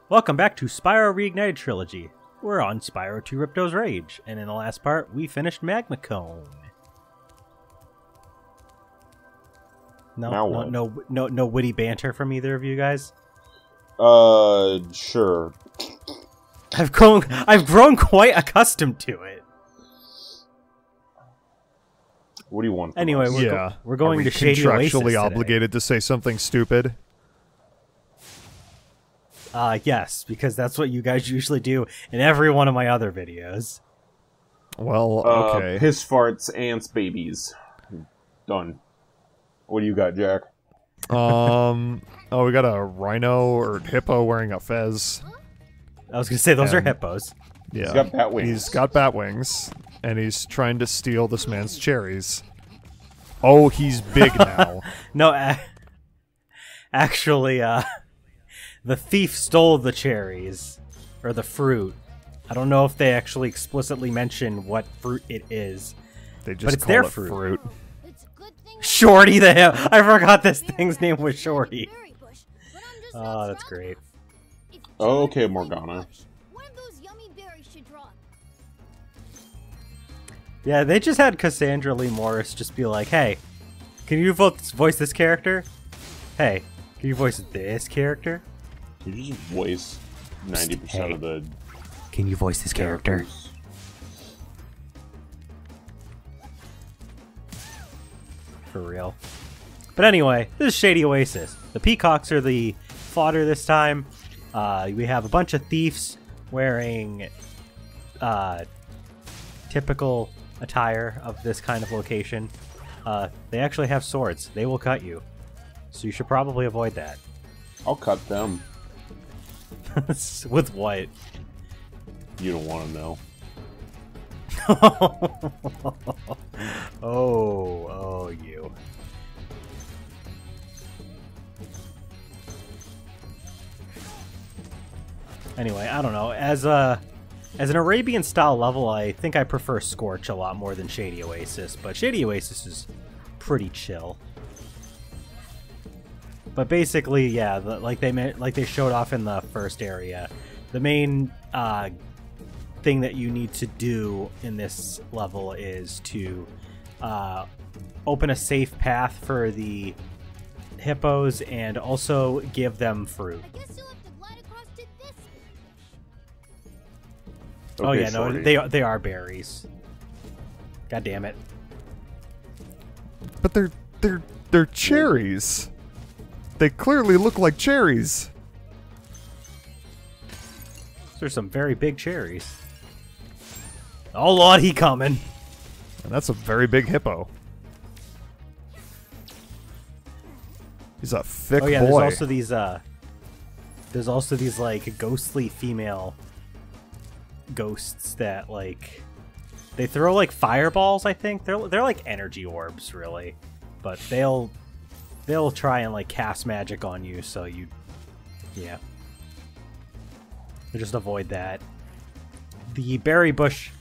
Welcome back to Spyro Reignited Trilogy. We're on Spyro 2 Ripto's Rage, and in the last part, we finished Magma Cone. No witty banter from either of you guys? Sure. I've grown quite accustomed to it. What do you want from Anyway, us? we're going to Shady Oasis today. Contractually obligated to say something stupid? Yes, because that's what you guys usually do in every one of my other videos. Well, okay. Piss farts, ants, babies. Done. What do you got, Jack? Oh, we got a rhino or hippo wearing a fez. I was gonna say those are hippos. Yeah. He's got bat wings. He's got bat wings, and he's trying to steal this man's cherries. Oh, he's big now. No, actually, the thief stole the cherries, or the fruit. I don't know if they actually explicitly mention what fruit it is. They just but it's call their it fruit. Shorty the hip. I forgot this thing's name was Shorty. Oh, that's great. Okay, Morgana. Yeah, they just had Cassandra Lee Morris just be like, hey, can you voice this character? Hey, can you voice this character? Can you just voice 90% of the... Can you voice this character? For real. But anyway, this is Shady Oasis. The peacocks are the fodder this time. We have a bunch of thieves wearing typical attire of this kind of location. They actually have swords. They will cut you. So you should probably avoid that. I'll cut them. With what? You don't want to know. Oh, you. Anyway, I don't know. As an Arabian-style level, I think I prefer Scorch a lot more than Shady Oasis, but Shady Oasis is pretty chill. But basically, yeah, like they showed off in the first area, the main thing that you need to do in this level is to open a safe path for the hippos and also give them fruit. Okay, oh yeah, Shorty. no, they are berries. God damn it! But they're cherries. They clearly look like cherries. There's some very big cherries. Oh lord, he coming! And that's a very big hippo. He's a thick boy. Oh yeah, there's also these like ghostly female ghosts that like they throw like fireballs. I think they're like energy orbs, really, but they'll try and like cast magic on you. So you just avoid that. The berry bush,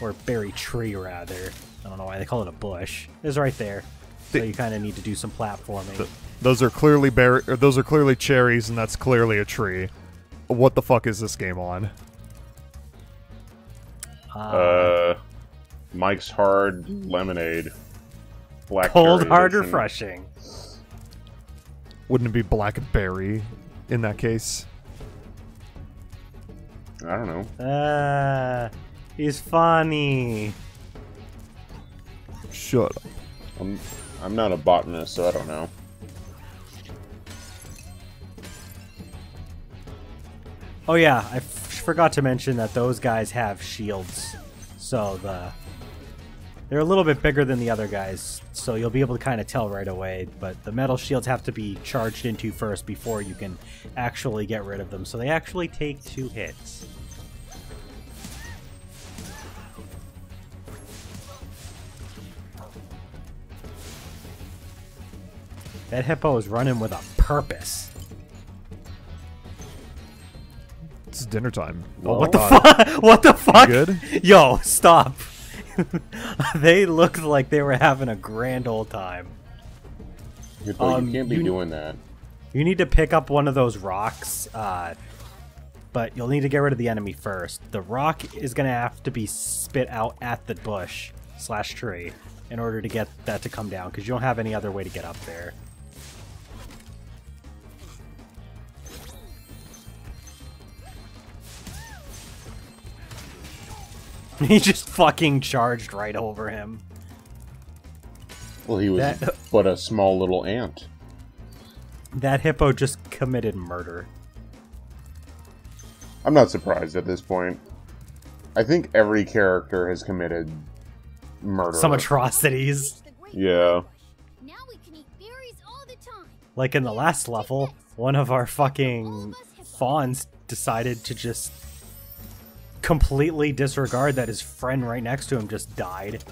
or berry tree rather. I don't know why they call it a bush. Is right there. So you kind of need to do some platforming. Those are clearly cherries, and that's clearly a tree. What the fuck is this game on? Mike's Hard Lemonade. Cold Hard Edition. Refreshing. Wouldn't it be blackberry in that case? I don't know. He's funny. Shut up. I'm not a botanist, so I don't know. Oh yeah, I forgot to mention that those guys have shields, so they're a little bit bigger than the other guys, so you'll be able to kind of tell right away, but the metal shields have to be charged into first before you can actually get rid of them, so they actually take 2 hits. That hippo is running with a purpose. It's dinner time. Oh, what the fuck? What the fuck? You good? Yo, stop. They looked like they were having a grand old time. You can't be doing that. You need to pick up one of those rocks but you'll need to get rid of the enemy first. The rock is going to have to be spit out at the bush / tree in order to get that to come down, because you don't have any other way to get up there. He just fucking charged right over him. Well, he was but a small little ant. That hippo just committed murder. I'm not surprised at this point. I think every character has committed murder. Some atrocities. Yeah. Now we can eat berries all the time. Like in the last level, one of our fucking fawns decided to just completely disregard that his friend right next to him just died.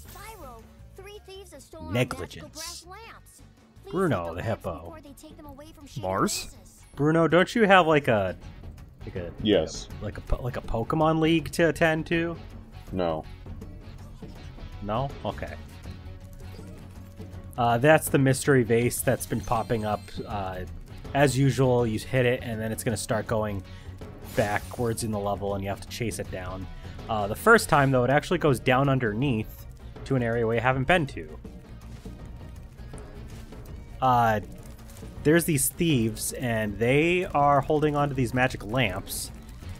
Spyro, 3 thieves have stolen Negligence. our magical brass lamps. Please Bruno, take the them hippo. before they take them away from Shady Mars? Oasis. Bruno, don't you have like a Yes. like a Pokemon League to attend to? No. No? Okay. That's the mystery vase that's been popping up. As usual, you hit it, and then it's going to start going backwards in the level, and you have to chase it down. The first time, though, it actually goes down underneath to an area where you haven't been to. There's these thieves, and they are holding onto these magic lamps,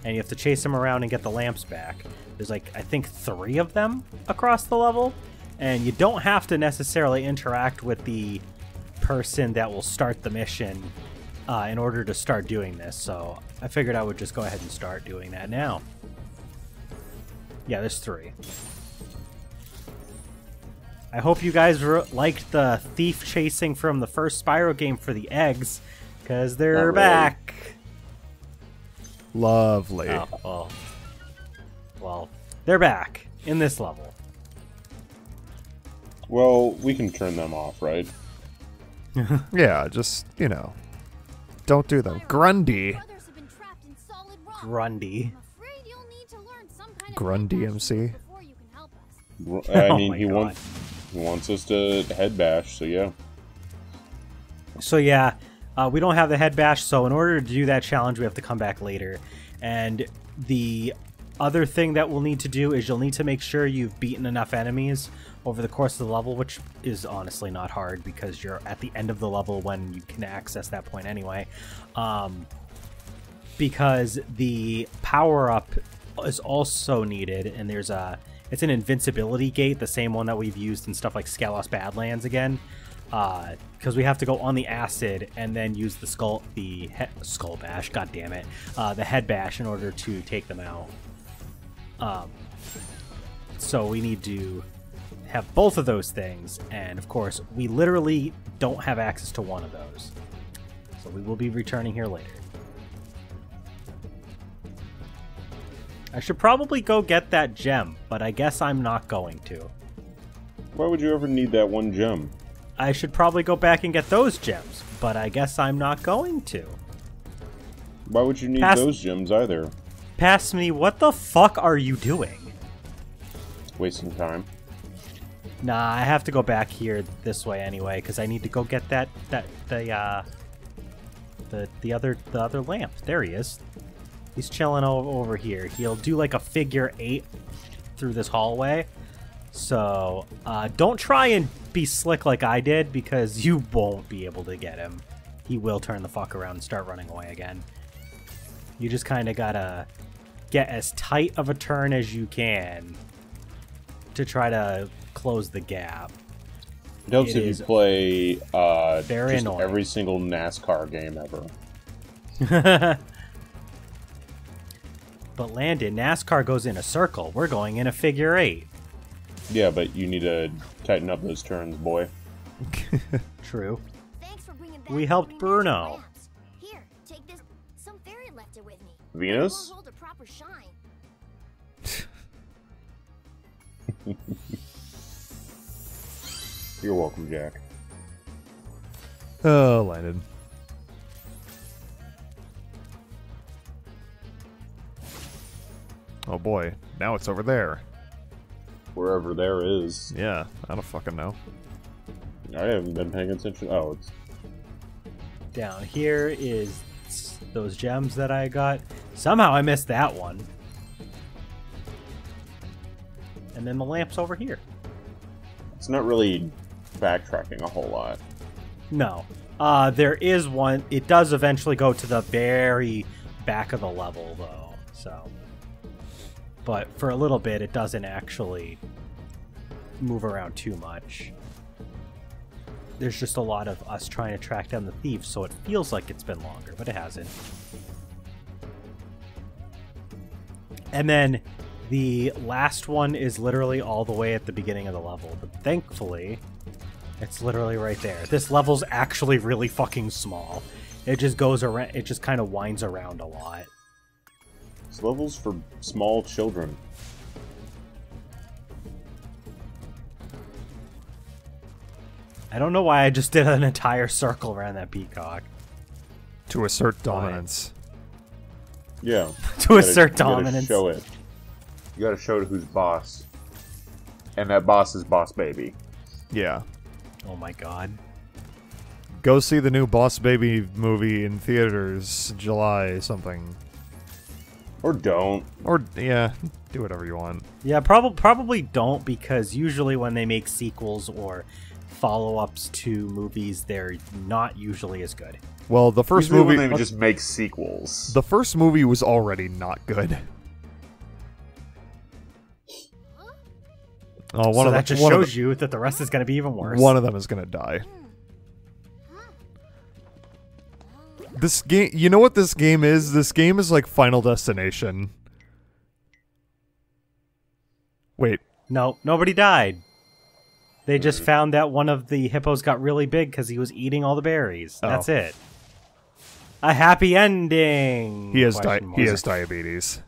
and you have to chase them around and get the lamps back. There's like, I think 3 of them across the level, and you don't have to necessarily interact with the person that will start the mission in order to start doing this, so I figured I would just go ahead and start doing that now. Yeah, there's 3. I hope you guys liked the thief chasing from the first Spyro game for the eggs, because they're Not really. back. Lovely. Oh, well, they're back in this level. Well, we can turn them off, right? Yeah, just, you know, don't do them. Grundy. Brothers have been trapped in solid rock. Grundy. I'm afraid you'll need to learn some kind of Grundy head MC. bash before you can help us. I Oh mean, my he God. wants us to head bash, so yeah. So yeah, we don't have the head bash, so in order to do that challenge, we have to come back later. And the other thing that we'll need to do is you'll need to make sure you've beaten enough enemies over the course of the level, which is honestly not hard because you're at the end of the level when you can access that point anyway. Because the power-up is also needed, and it's an invincibility gate, the same one that we've used in stuff like Scalos Badlands again. Because we have to go on the acid and then use the skull bash, god damn it, the head bash in order to take them out. So we need to have both of those things, and of course we literally don't have access to one of those. So we will be returning here later. I should probably go get that gem, but I guess I'm not going to. Why would you ever need that one gem? I should probably go back and get those gems, but I guess I'm not going to. Why would you need Pass- those gems either? Pass me, what the fuck are you doing? Wasting time. Nah, I have to go back here this way anyway, because I need to go get the other lamp. There he is. He's chilling over here. He'll do like a figure 8 through this hallway. So don't try and be slick like I did, because you won't be able to get him. He will turn the fuck around and start running away again. You just kind of gotta get as tight of a turn as you can to try to close the gap. It helps It if is you play very just annoying. every single NASCAR game ever. But Landon, NASCAR goes in a circle. We're going in a figure 8. Yeah, but you need to tighten up those turns, boy. True. Thanks for bringing back We the helped Reignited Bruno. lamps. Here, take this. Some fairy left it with me. Venus? It won't hold a proper shine. You're welcome, Jack. Oh, Landon. Oh boy, now it's over there. Wherever there is. Yeah, I don't fucking know. I haven't been paying attention. Oh, it's... Down here is chests, those gems that I got. Somehow I missed that one. And then the lamp's over here. It's not really backtracking a whole lot. No. There is one. It does eventually go to the very back of the level, though. So, but for a little bit, it doesn't actually move around too much. There's just a lot of us trying to track down the thieves, so it feels like it's been longer, but it hasn't. And then the last one is literally all the way at the beginning of the level, but thankfully, it's literally right there. This level's actually really fucking small. It just goes around, it just kind of winds around a lot. This level's for small children. I don't know why I just did an entire circle around that peacock. To assert dominance. Yeah. To assert dominance. You gotta show it. You gotta show it who's boss. And that boss is Boss Baby. Yeah. Oh my god. Go see the new Boss Baby movie in theaters July something. Or don't. Or, yeah, do whatever you want. Yeah, probably don't, because usually when they make sequels or follow-ups to movies, they're not usually as good. Well, the first Usually movie... when they just make sequels. The first movie was already not good. Oh, So that just shows you that the rest is going to be even worse. One of them is going to die. This game, you know what this game is? This game is like Final Destination. Wait. No, nobody died. They just found that one of the hippos got really big because he was eating all the berries. That's it. A happy ending! He has diabetes.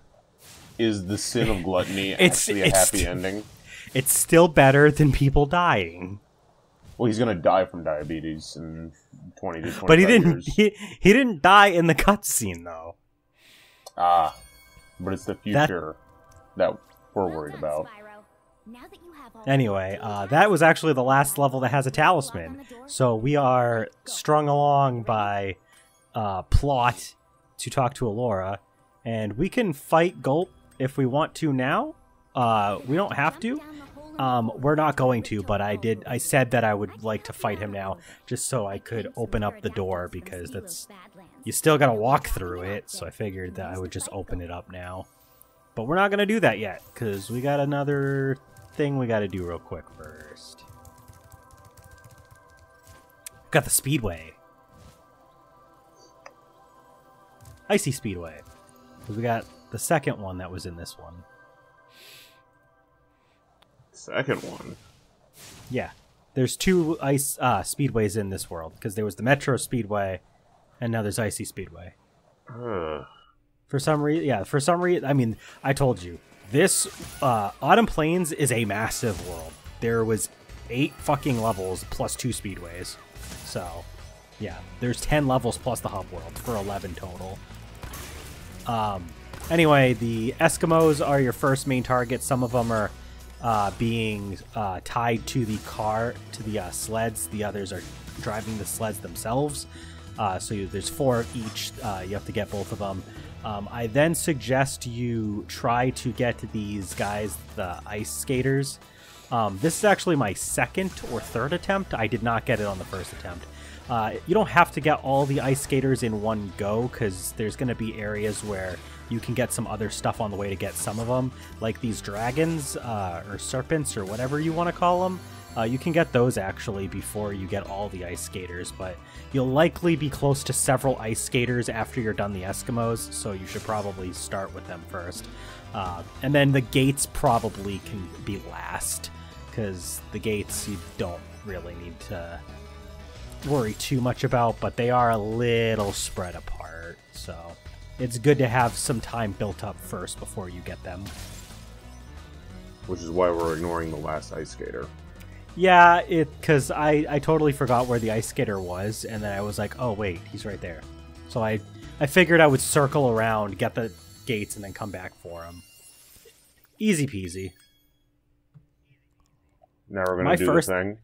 Is the sin of gluttony It's- actually a it's- happy ending? It's still better than people dying. Well, he's gonna die from diabetes in 20 to 25 But he didn't. years. He didn't die in the cutscene though. Ah, but it's the future that we're worried about. Anyway, that was actually the last level that has a talisman. So we are strung along by plot to talk to Alora, and we can fight Gulp if we want to now. We don't have to. We're not going to, but I said that I would like to fight him now, just so I could open up the door, because that's, you still gotta walk through it, so I figured that I would just open it up now. But we're not gonna do that yet, because we got another thing we gotta do real quick first. Got the Speedway. Icy Speedway. Because we got the second one that was in this one. Second one. Yeah. There's two ice speedways in this world, because there was the Metro Speedway, and now there's Icy Speedway. For some reason, I mean, I told you, this Autumn Plains is a massive world. There was 8 fucking levels plus 2 speedways. So, yeah, there's 10 levels plus the hub world for 11 total. Anyway, the Eskimos are your first main target. Some of them are being tied to the car, to the sleds. The others are driving the sleds themselves. There's 4 of each. You have to get both of them. I then suggest you try to get these guys, the ice skaters. This is actually my second or third attempt. I did not get it on the first attempt. You don't have to get all the ice skaters in one go, because there's going to be areas where you can get some other stuff on the way to get some of them, like these dragons or serpents or whatever you want to call them. You can get those actually before you get all the ice skaters, but you'll likely be close to several ice skaters after you're done the Eskimos, so you should probably start with them first. And then the gates probably can be last, because the gates you don't really need to worry too much about, but they are a little spread apart, so it's good to have some time built up first before you get them. Which is why we're ignoring the last ice skater. Yeah, because I totally forgot where the ice skater was, and then I was like, oh wait, he's right there. So I figured I would circle around, get the gates, and then come back for him. Easy peasy. Now we're going to do the thing.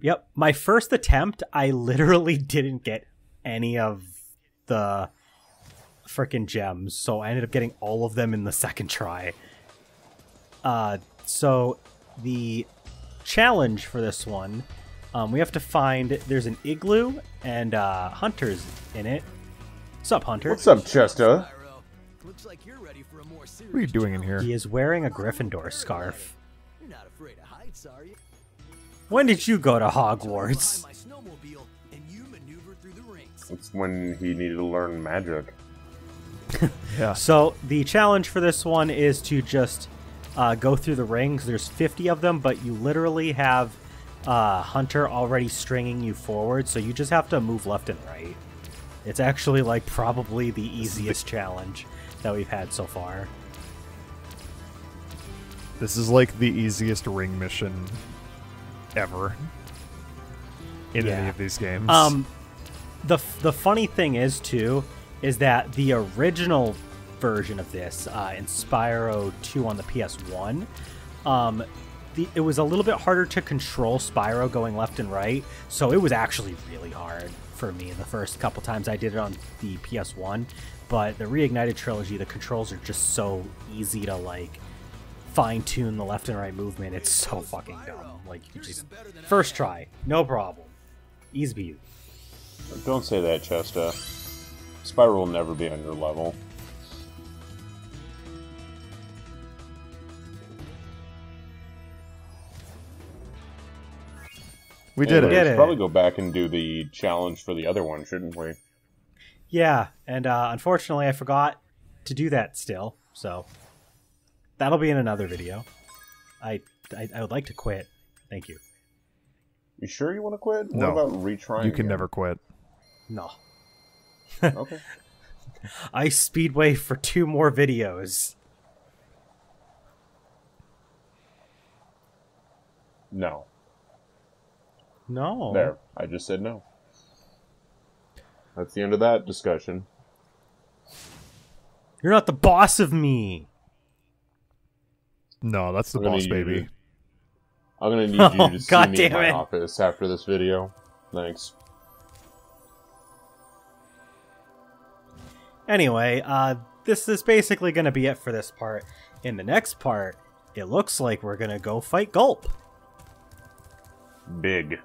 Yep, my first attempt, I literally didn't get any of the freaking gems, so I ended up getting all of them in the second try. So the challenge for this one, we have to find, there's an igloo and hunters in it. What's up, Hunter? What's up, Chester? Looks like you're ready for a more serious What are you doing in here? He is wearing a Gryffindor scarf. You're not afraid of heights, are you? When did you go to Hogwarts? My snowmobile and you maneuver through the rings. It's when he needed to learn magic. Yeah. So the challenge for this one is to just go through the rings. There's 50 of them, but you literally have Hunter already stringing you forward, so you just have to move left and right. It's actually like probably the easiest challenge that we've had so far. This is like the easiest ring mission ever in any of these games. The funny thing is too is that the original version of this in Spyro 2 on the PS1, it was a little bit harder to control Spyro going left and right, so it was actually really hard for me the first couple times I did it on the PS1. But the Reignited trilogy, the controls are just so easy to like fine-tune the left and right movement. It's so fucking dumb. Like, you just first try, no problem, easy beat. Don't say that, Chester. Spyro will never be on your level. We did Anyway, it. We should probably go back and do the challenge for the other one, shouldn't we? Yeah, and unfortunately I forgot to do that still, so that'll be in another video. I would like to quit. Thank you. You sure you want to quit? No. What about retrying? You can again? never quit. No. Okay. I Speedway for 2 more videos. No. No. There. I just said no. That's the end of that discussion. You're not the boss of me. No, that's the I'm gonna boss, need baby. you I'm gonna need you to see God me in damn my it. office after this video. Thanks. Anyway, this is basically going to be it for this part. In the next part, it looks like we're going to go fight Gulp. Big.